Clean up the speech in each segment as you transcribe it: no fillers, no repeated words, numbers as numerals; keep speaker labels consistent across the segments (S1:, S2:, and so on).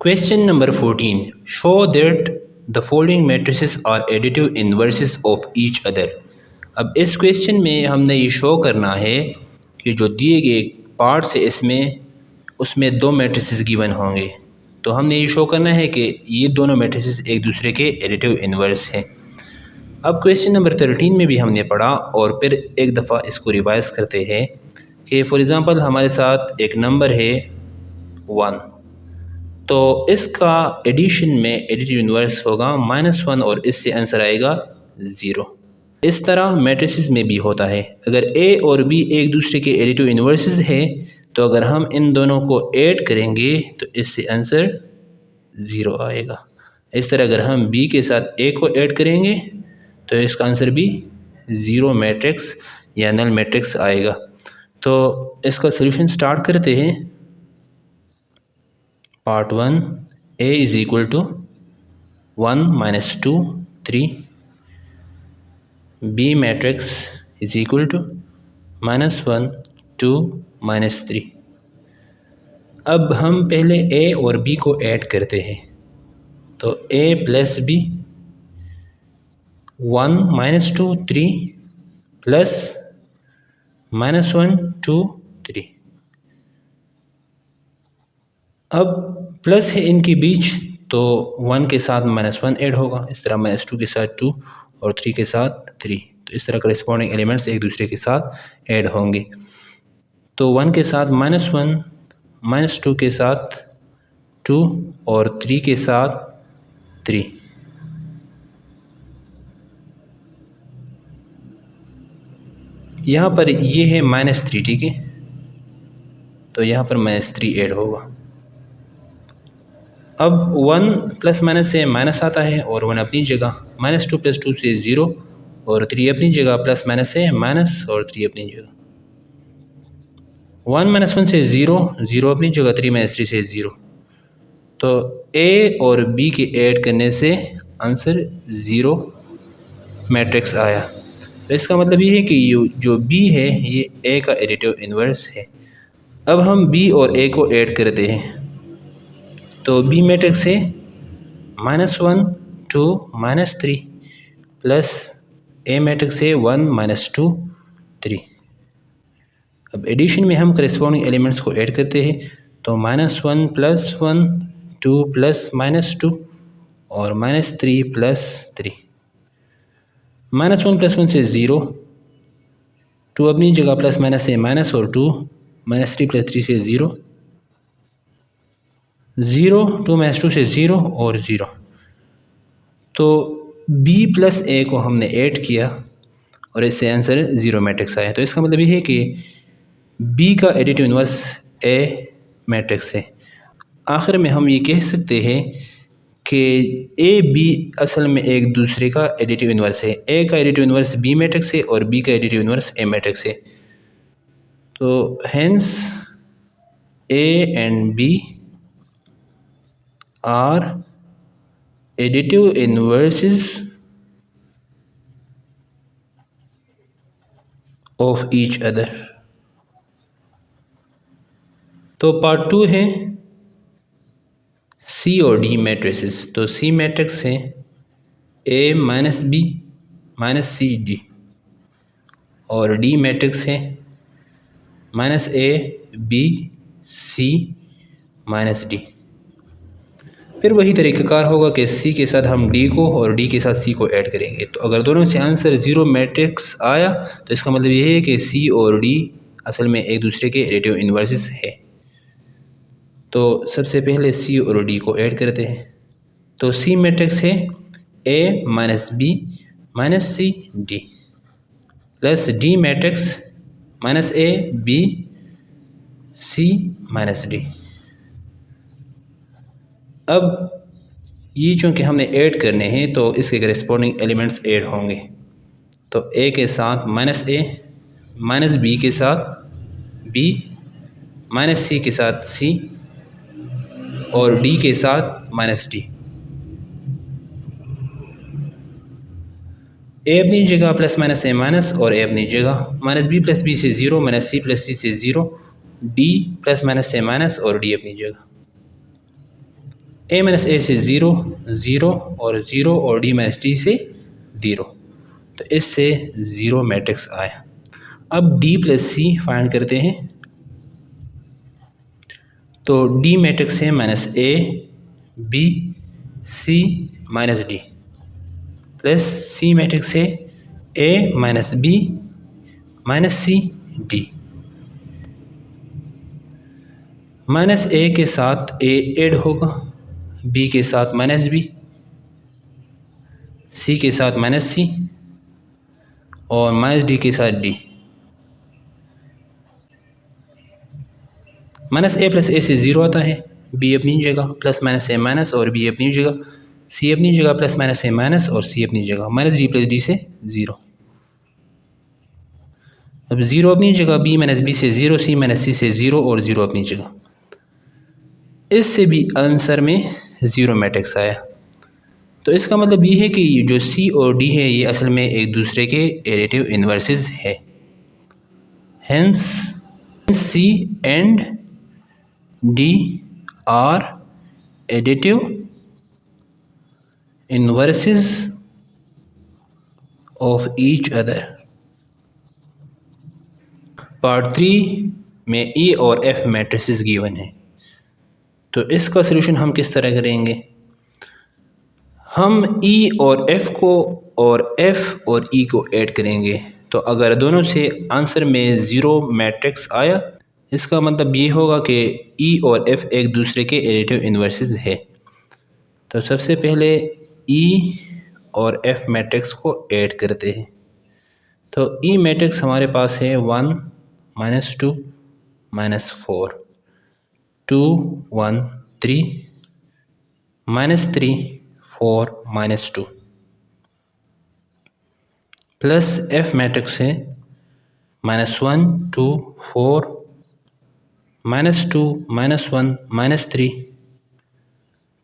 S1: Question number 14. Show that the following matrices are additive inverses of each other. अब इस question में हमने ये शो करना है कि जो दिए गए पार्ट्स है इसमें उसमें दो मैट्रिसेस गिवन होंगे। तो हमने ये शो करना है कि ये दोनों मैट्रिसेस एक दूसरे के एडिटिव इन्वर्स हैं। अब क्वेश्चन नंबर 13 में भी हमने पढ़ा और फिर एक दफ़ा इसको रिवाइज करते हैं कि फॉर एग्ज़ाम्पल हमारे साथ एक नंबर है 1, तो इसका एडिशन में एडिटिव इन्वर्स होगा -1 और इससे आंसर आएगा 0। इस तरह मैट्रिसेस में भी होता है। अगर A और B एक दूसरे के एडिटिव इन्वर्सेस है तो अगर हम इन दोनों को ऐड करेंगे तो इससे आंसर 0 आएगा। इस तरह अगर हम B के साथ A को ऐड करेंगे तो इसका आंसर भी 0 मैट्रिक्स या नल मैट्रिक्स आएगा। तो इसका सलूशन स्टार्ट करते हैं। Part 1, A is equal to 1 - 2 3, B matrix is equal to -1 2 -3। अब हम पहले A और B को ऐड करते हैं, तो A प्लस B 1 - 2 3 प्लस -1 2 3। अब प्लस है इनके बीच तो 1 के साथ -1 ऐड होगा, इस तरह -2 के साथ 2 और 3 के साथ 3। तो इस तरह करेस्पॉन्डिंग एलिमेंट्स एक दूसरे के साथ ऐड होंगे। तो 1 के साथ -1, -2 के साथ 2 और 3 के साथ 3। यहाँ पर ये है -3, ठीक है, तो यहाँ पर -3 ऐड होगा। अब 1 प्लस माइनस से माइनस आता है और 1 अपनी जगह, -2 + 2 से 0 और 3 अपनी जगह, प्लस माइनस से माइनस और 3 अपनी जगह। 1 - 1 से 0 0 अपनी जगह, 3 - 3 से 0। तो A और B के ऐड करने से आंसर 0 मैट्रिक्स आया। तो इसका मतलब ये है कि जो B है ये A का एडिटिव इन्वर्स है। अब हम B और A को ऐड करते हैं, तो B मैट्रिक्स है -1 2 -3 प्लस A मैट्रिक्स है 1 - 2 3। अब एडिशन में हम करेस्पॉन्डिंग एलिमेंट्स को ऐड करते हैं, तो -1 + 1 2 प्लस -2 और -3 + 3। -1 + 1 से 0, 2 अपनी जगह, प्लस माइनस से माइनस और 2, -3 + 3 से 0 0, 2 - 2 से 0 और 0। तो B + A को हमने ऐड किया और इससे आंसर 0 मैट्रिक्स आया। तो इसका मतलब ये है कि B का एडिटिव इन्वर्स A मैट्रिक्स है। आखिर में हम ये कह सकते हैं कि A B असल में एक दूसरे का एडिटिव इन्वर्स है। A का एडिटिव इन्वर्स B मैट्रिक्स है और B का एडिटिव इन्वर्स A मैट्रिक्स है। तो hence A and B are additive inverses of each other। तो पार्ट 2 है C और D मैट्रिसेस। तो C मैट्रिक्स है A - B - C D और D मैट्रिक्स है -A B C -D। फिर वही तरीक़ाकार होगा कि C के साथ हम D को और D के साथ C को ऐड करेंगे। तो अगर दोनों से आंसर 0 मैट्रिक्स आया तो इसका मतलब ये है कि C और D असल में एक दूसरे के एडिटिव इन्वर्सेस है। तो सबसे पहले C और D को ऐड करते हैं, तो C मैट्रिक्स है A - B - C D plus D matrix -A B C -D। अब ये चूँकि हमने ऐड करने हैं तो इसके करेस्पॉन्डिंग एलिमेंट्स ऐड होंगे। तो A के साथ -A -B के साथ B -C के साथ C और D के साथ -D। A अपनी जगह, प्लस माइनस से माइनस और A अपनी जगह, -B + B से 0 -C + C से 0, D प्लस माइनस से माइनस और D अपनी जगह। ए माइनस ए से ज़ीरो, ज़ीरो और ज़ीरो और डी माइनस डी से ज़ीरो, तो इससे ज़ीरो मैट्रिक्स आया। अब डी प्लस सी फाइंड करते हैं। तो डी मैट्रिक्स है minus A B C minus D, plus C matrix है A minus B minus C D. Minus A के साथ ए ऐड होगा, बी के साथ माइनस बी, सी के साथ माइनस सी और माइनस डी के साथ डी। माइनस ए प्लस ए से ज़ीरो आता है, बी अपनी जगह, प्लस माइनस ए माइनस और बी अपनी जगह, सी अपनी जगह, प्लस माइनस ए माइनस और सी अपनी जगह, माइनस डी प्लस डी से ज़ीरो। अब ज़ीरो अपनी जगह, बी माइनस बी से ज़ीरो, सी माइनस सी से ज़ीरो और ज़ीरो अपनी जगह। इससे भी आंसर में ज़ीरो मैट्रिक्स आया। तो इसका मतलब ये है कि जो सी और डी है ये असल में एक दूसरे के एडिटिव इन्वर्सेस है। Hence C and D are additive inverses of each other. Part 3 में ई और एफ मैट्रिसेस गिवन है, तो इसका सलूशन हम किस तरह करेंगे। हम ई और एफ को और एफ और ई को ऐड करेंगे, तो अगर दोनों से आंसर में ज़ीरो मैट्रिक्स आया, इसका मतलब ये होगा कि ई और एफ एक दूसरे के एडिटिव इन्वर्सेस है। तो सबसे पहले ई और एफ मैट्रिक्स को ऐड करते हैं। तो ई मैट्रिक्स हमारे पास है 1 minus 2 minus 4, 2 1 3 minus 3 4 minus 2, plus F matrix है minus 1 2 4 minus 2 minus 1 minus 3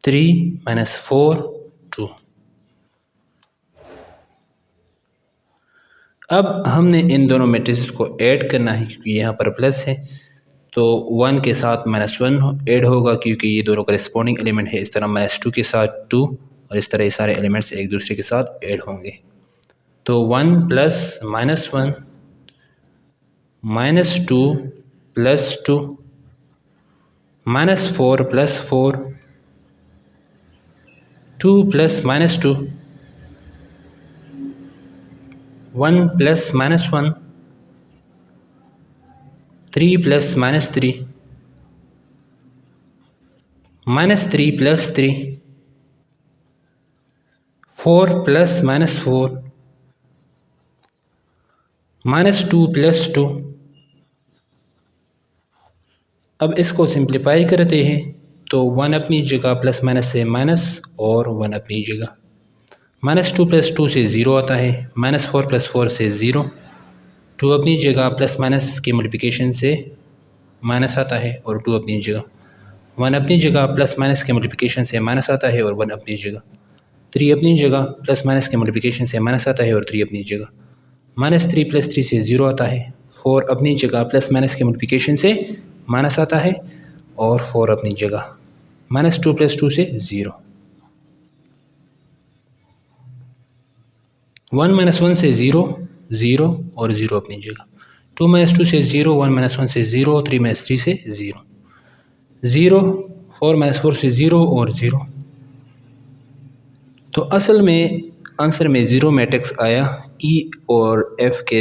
S1: 3 minus 4 2। अब हमने इन दोनों मैट्रिसेस को ऐड करना है, क्योंकि यहाँ पर प्लस है तो 1 के साथ माइनस 1 ऐड होगा, क्योंकि ये दोनों करेस्पॉन्डिंग एलिमेंट है। इस तरह माइनस 2 के साथ 2 और इस तरह ये सारे एलिमेंट्स एक दूसरे के साथ ऐड होंगे। तो 1 plus minus 1 minus 2 plus 2 minus 4 plus 4 2 plus minus 2 1 plus minus 1 3 plus minus 3 minus 3 plus 3 4 plus minus 4 minus 2 plus 2। अब इसको सिंप्लीफाई करते हैं, तो 1 अपनी जगह, प्लस माइनस से माइनस और 1 अपनी जगह। माइनस 2 प्लस 2 से ज़ीरो आता है, माइनस 4 प्लस 4 से ज़ीरो, 2 अपनी जगह, प्लस माइनस के मल्टीप्लिकेशन से माइनस आता है और 2 अपनी जगह, 1 अपनी जगह, प्लस माइनस के मल्टीप्लिकेशन से माइनस आता है और 1 अपनी जगह, 3 अपनी जगह, प्लस माइनस के मल्टीप्लिकेशन से माइनस आता है और 3 अपनी जगह, माइनस 3 प्लस 3 से ज़ीरो आता है, 4 अपनी जगह, प्लस माइनस के मल्टीप्लिकेशन से माइनस आता है और 4 अपनी जगह, माइनस 2 प्लस 2 से ज़ीरो, 1 माइनस 1 से ज़ीरो, ज़ीरो और ज़ीरो अपनी जगह, 2 माइनस 2 से ज़ीरो, 1 माइनस 1 से ज़ीरो, 3 माइनस 3 से ज़ीरो, ज़ीरो 4 माइनस 4 से ज़ीरो और ज़ीरो। तो असल में आंसर में ज़ीरो मैट्रिक्स आया ई और एफ़ के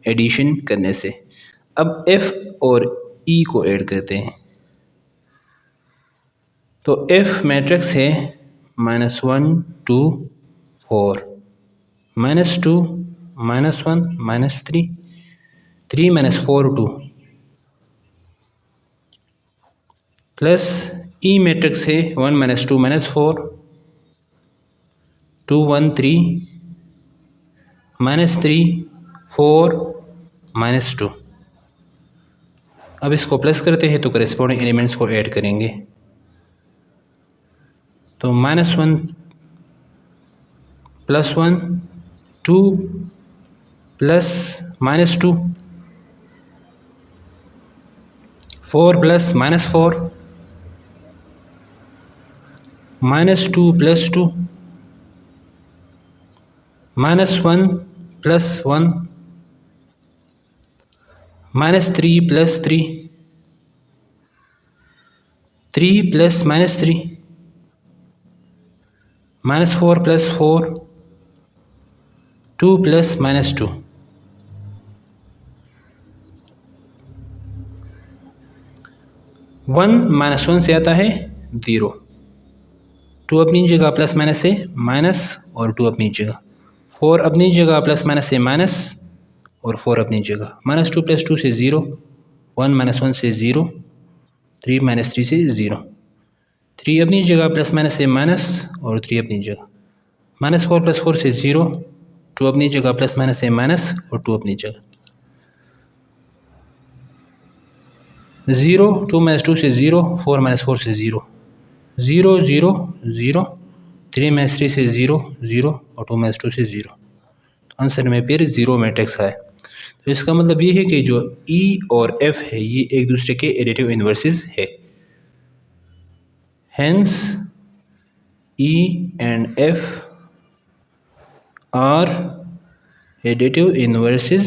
S1: एडिशन करने से। अब एफ़ और ई को ऐड करते हैं, तो एफ़ मैट्रिक्स है minus 1 2 4 minus 2 minus 1 minus 3 3 minus 4 2, plus E matrix है 1 माइनस 2 माइनस 4 2 1 3 माइनस 3 4 माइनस 2। अब इसको प्लस करते हैं तो करेस्पॉन्डिंग एलिमेंट्स को ऐड करेंगे, तो minus 1 plus 1 2 plus minus 2 4 plus minus 4 -2 + 2, -1 + 1, -3 + 3, 3 + -3, -4 + 4, 2 + -2। 1 - 1 से आता है 0, 2 अपनी जगह प्लस माइनस से माइनस और 2 अपनी जगह, 4 अपनी जगह प्लस माइनस से माइनस और 4 अपनी जगह, -2 + 2 से 0, 1 - 1 से 0, 3 - 3 से 0, 3 अपनी जगह प्लस माइनस से माइनस और 3 अपनी जगह, -4 + 4 से 0, 2 अपनी जगह प्लस माइनस से माइनस और 2 अपनी जगह, 0, 2 - 2 से 0, 4 - 4 से 0, 0 0 0, 3 - 3 से 0 0 और 2 - 2 से 0। तो आंसर में फिर 0 मैट्रिक्स है। तो इसका मतलब ये है कि जो E और F है ये एक दूसरे के एडिटिव इन्वर्सेस है। Hence E and F are additive inverses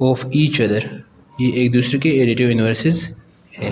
S1: of each other। ये एक दूसरे के एडिटिव इन्वर्सेस है।